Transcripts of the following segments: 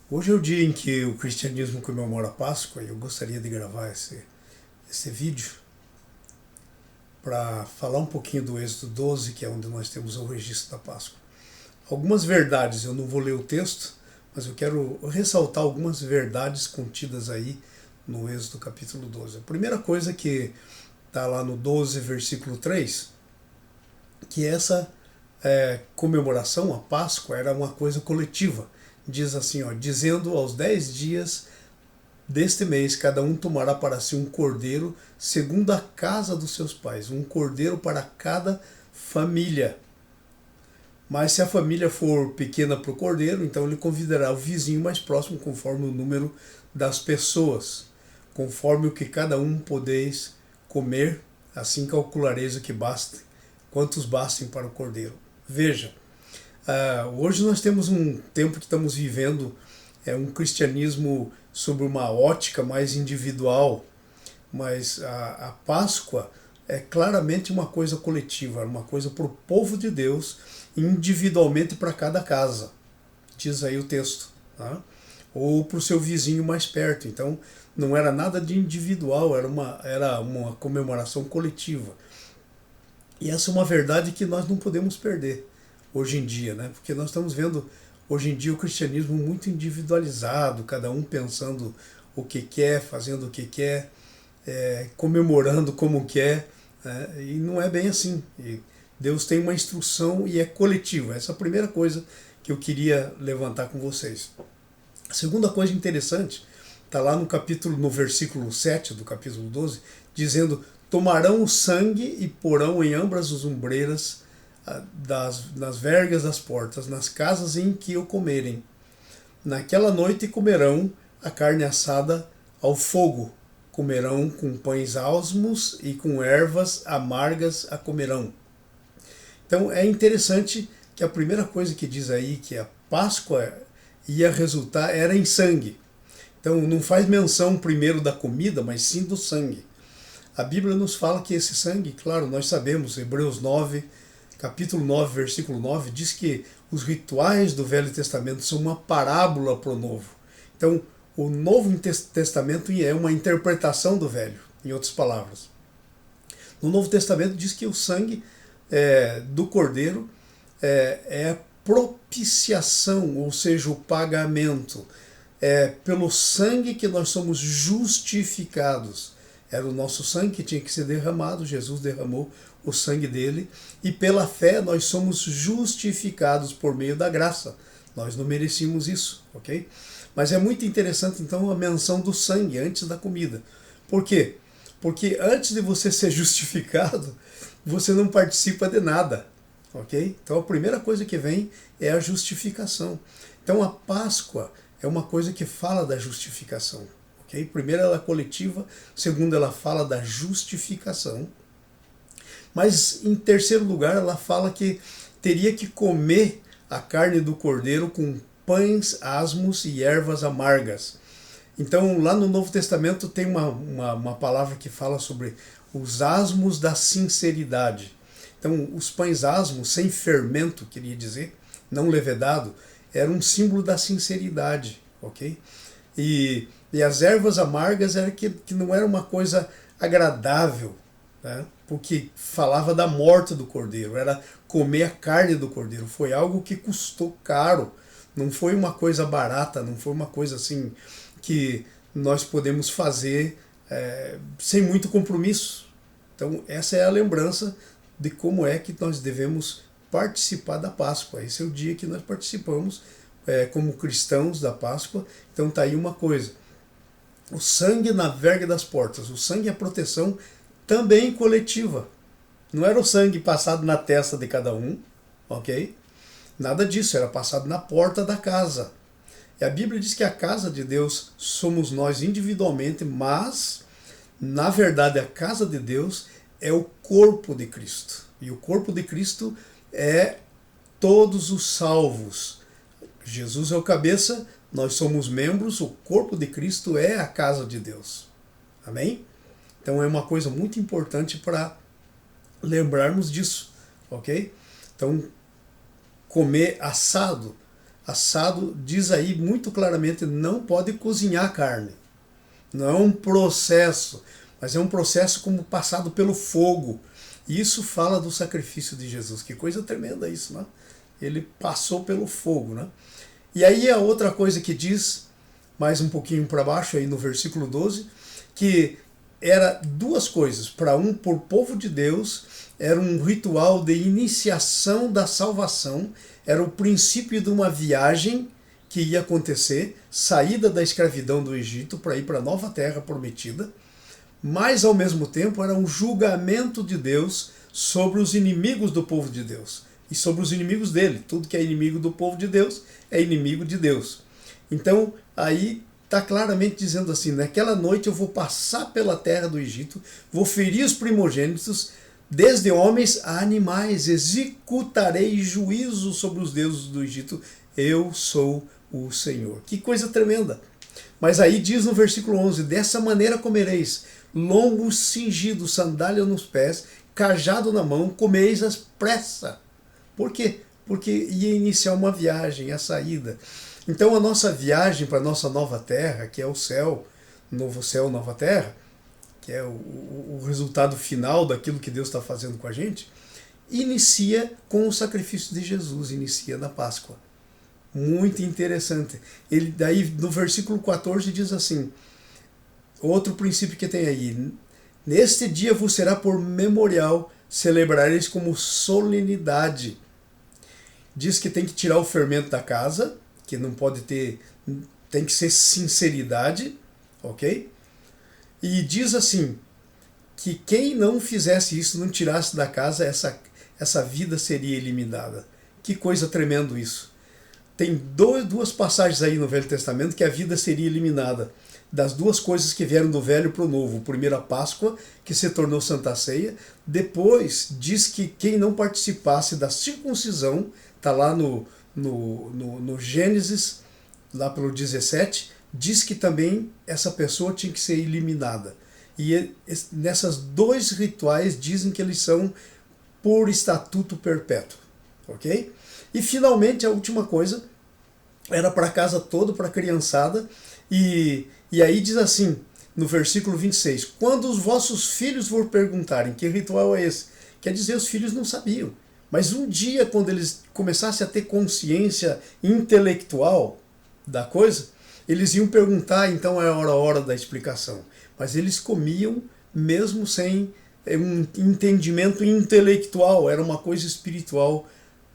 Hoje é o dia em que o cristianismo comemora a Páscoa e eu gostaria de gravar esse vídeo para falar um pouquinho do Êxodo 12, que é onde nós temos o registro da Páscoa. Algumas verdades, eu não vou ler o texto, mas eu quero ressaltar algumas verdades contidas aí no Êxodo capítulo 12. A primeira coisa que está lá no 12, versículo 3, que essa comemoração, a Páscoa, era uma coisa coletiva. Diz assim, ó, dizendo aos 10 dias deste mês, cada um tomará para si um cordeiro segundo a casa dos seus pais, um cordeiro para cada família. Mas se a família for pequena para o cordeiro, então ele convidará o vizinho mais próximo, conforme o número das pessoas, conforme o que cada um podeis comer, assim calculareis o que baste, quantos bastem para o cordeiro. Veja, hoje nós temos um tempo que estamos vivendo, um cristianismo sob uma ótica mais individual, mas a Páscoa é claramente uma coisa coletiva, uma coisa para o povo de Deus, individualmente para cada casa, diz aí o texto, tá? Ou para o seu vizinho mais perto. Então não era nada de individual, era uma comemoração coletiva. E essa é uma verdade que nós não podemos perder hoje em dia, né? Porque nós estamos vendo hoje em dia o cristianismo muito individualizado, cada um pensando o que quer, fazendo o que quer, comemorando como quer, né? E não é bem assim. E Deus tem uma instrução e é coletiva. Essa é a primeira coisa que eu queria levantar com vocês. A segunda coisa interessante está lá no versículo 7 do capítulo 12, dizendo: tomarão o sangue e porão em ambas as ombreiras nas vergas das portas, nas casas em que o comerem. Naquela noite comerão a carne assada ao fogo, comerão com pães asmos e com ervas amargas a comerão. Então é interessante que a primeira coisa que diz aí, que a Páscoa ia resultar, era em sangue. Então não faz menção primeiro da comida, mas sim do sangue. A Bíblia nos fala que esse sangue, claro, nós sabemos, Hebreus 9, capítulo 9, versículo 9, diz que os rituais do Velho Testamento são uma parábola para o Novo. Então, o Novo Testamento é uma interpretação do Velho, em outras palavras. No Novo Testamento diz que o sangue do Cordeiro é a propiciação, ou seja, o pagamento. É pelo sangue que nós somos justificados. Era o nosso sangue que tinha que ser derramado, Jesus derramou o sangue dele, e pela fé nós somos justificados por meio da graça. Nós não merecíamos isso, ok? Mas é muito interessante então a menção do sangue antes da comida. Por quê? Porque antes de você ser justificado, você não participa de nada, ok? Então a primeira coisa que vem é a justificação. Então a Páscoa é uma coisa que fala da justificação. Okay? Primeiro ela é coletiva, segundo ela fala da justificação. Mas em terceiro lugar ela fala que teria que comer a carne do cordeiro com pães asmos e ervas amargas. Então lá no Novo Testamento tem uma palavra que fala sobre os asmos da sinceridade. Então os pães asmos, sem fermento, queria dizer, não levedado, era um símbolo da sinceridade, ok? E as ervas amargas era que não era uma coisa agradável, né? Porque falava da morte do cordeiro, era comer a carne do cordeiro. Foi algo que custou caro, não foi uma coisa barata, não foi uma coisa assim que nós podemos fazer sem muito compromisso. Então essa é a lembrança de como é que nós devemos participar da Páscoa. Esse é o dia que nós participamos como cristãos da Páscoa. Então tá aí uma coisa. O sangue na verga das portas. O sangue é a proteção também coletiva. Não era o sangue passado na testa de cada um, ok? Nada disso, era passado na porta da casa. E a Bíblia diz que a casa de Deus somos nós individualmente, mas, na verdade, a casa de Deus é o corpo de Cristo. E o corpo de Cristo é todos os salvos. Jesus é o cabeça, nós somos membros, o corpo de Cristo é a casa de Deus. Amém? Então é uma coisa muito importante para lembrarmos disso, ok? Então, comer assado Assado diz aí muito claramente, não pode cozinhar carne. Não é um processo, mas é um processo como passado pelo fogo. E isso fala do sacrifício de Jesus. Que coisa tremenda isso, né? Ele passou pelo fogo, né? E aí a outra coisa que diz, mais um pouquinho para baixo, aí no versículo 12, que era duas coisas. Para por povo de Deus, era um ritual de iniciação da salvação, era o princípio de uma viagem que ia acontecer, saída da escravidão do Egito para ir para a nova terra prometida, mas ao mesmo tempo era um julgamento de Deus sobre os inimigos do povo de Deus e sobre os inimigos dele. Tudo que é inimigo do povo de Deus é inimigo de Deus. Então aí está claramente dizendo assim, naquela noite eu vou passar pela terra do Egito, vou ferir os primogênitos, desde homens a animais, executarei juízo sobre os deuses do Egito, eu sou o Senhor. Que coisa tremenda! Mas aí diz no versículo 11, dessa maneira comereis, lombos cingidos, sandália nos pés, cajado na mão, comereis às pressa. Por quê? Porque ia iniciar uma viagem, a saída. Então a nossa viagem para a nossa nova terra, que é o céu, nova terra, que é o resultado final daquilo que Deus está fazendo com a gente, inicia com o sacrifício de Jesus, inicia na Páscoa. Muito interessante. Ele daí no versículo 14 diz assim, outro princípio que tem aí, neste dia vos será por memorial, celebrareis como solenidade. Diz que tem que tirar o fermento da casa, que não pode ter, tem que ser sinceridade, ok? E diz assim, que quem não fizesse isso, não tirasse da casa, essa vida seria eliminada. Que coisa tremendo isso. Tem duas passagens aí no Velho Testamento que a vida seria eliminada. Das duas coisas que vieram do Velho para o Novo. Primeiro a Páscoa, que se tornou Santa Ceia. Depois diz que quem não participasse da circuncisão, está lá no Gênesis, lá pelo 17, diz que também essa pessoa tinha que ser eliminada. E nessas dois rituais dizem que eles são por estatuto perpétuo. Ok? E finalmente a última coisa era para a casa toda, para a criançada, e aí diz assim, no versículo 26, quando os vossos filhos vos perguntarem que ritual é esse, quer dizer, os filhos não sabiam, mas um dia quando eles começassem a ter consciência intelectual da coisa, eles iam perguntar, então é a hora da explicação, mas eles comiam mesmo sem um entendimento intelectual, era uma coisa espiritual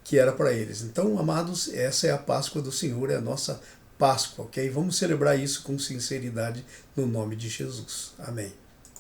que era para eles. Então, amados, essa é a Páscoa do Senhor, é a nossa Páscoa, ok? Vamos celebrar isso com sinceridade no nome de Jesus. Amém.